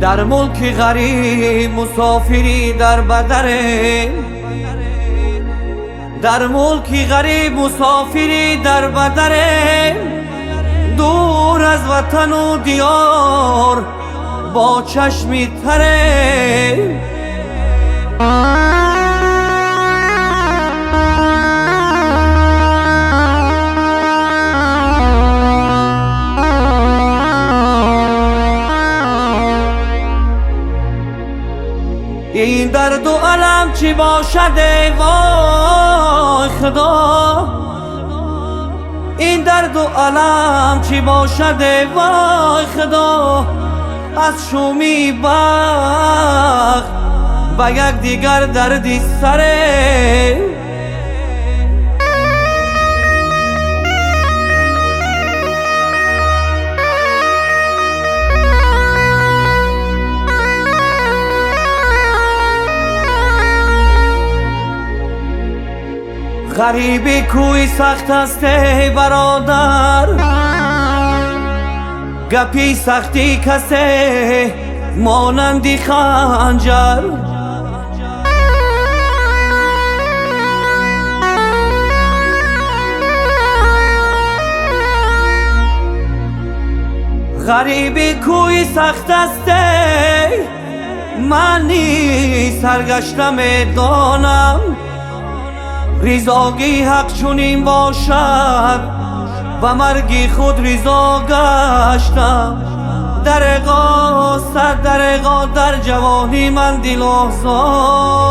در ملک غریب مسافری در بدره، در ملک غریب مسافری در بدره، دور از وطن و دیار با چشمی تره. این درد و علم چی باشد ای وای خدا، این درد و علم چی باشد ای وای خدا، از شومی بخت و یک دیگر دردی سره. غریبی کوی سخت است ای برادر، گپی سختی کسی مانندی خنجر. غریبی کوی سخت است ای، منی سرگشتم دانم، ریزاگی حق چونین باشد و مرگی خود ریزا گشتم. درگاه صد درگاه در جوانی من دل آزاره،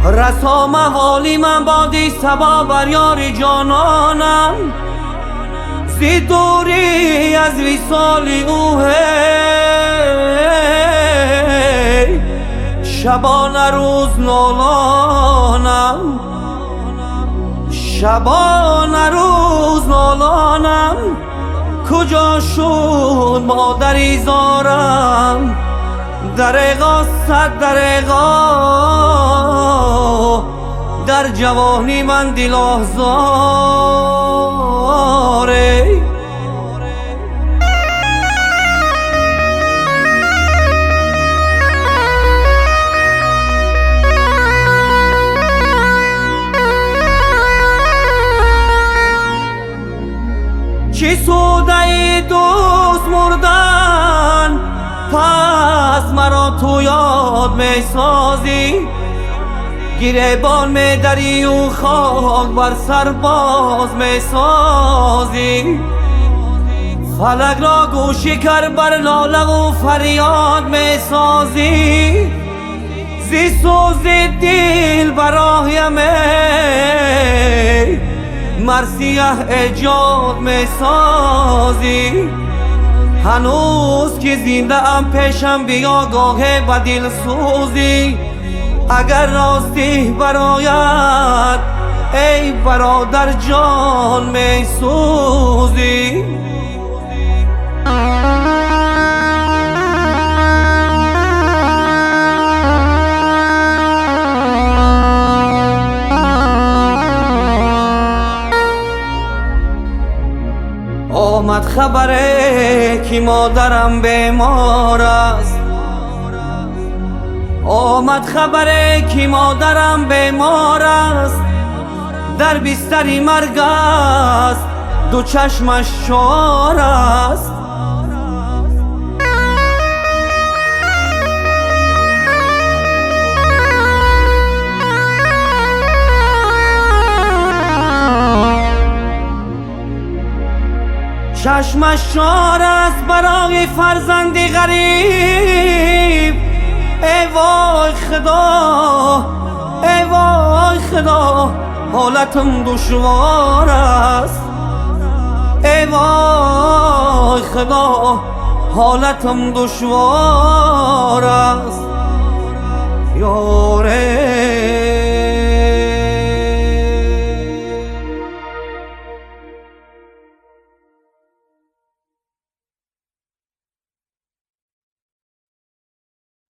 رسا موالی من بادی سبا بر یار جانانم، زی دوری از وصالی او هی، شبانه روز نالانم، شبانه روز نالانم. کجا شد مادری زارم، درگاه صد درگاه در جوانی من دل آزاره. چی سوده دوست مردن، پس مرا تو یاد می سازی، گریبان می دری و خاک بر سر باز می سازی. فلک را گوشی کر بر ناله و فریاد می سازی، زی سوز دل برایم مرثیه ایجاد می سازی. هنوز که زنده ام پیشم بیا گاهی با دل سوزی، اگر راستی برایت ای برادر جان می سوزی. آمد خبره که مادرم بیمار است، آمد خبره که مادرم بیمار است، در بستری مرگ است دو چشمش شار است. چشمش شار است برای فرزندی غریب. ای وای خدا، ای وای خدا، حالتم دشوار است. ای وای خدا، حالتم دشوار است. یاره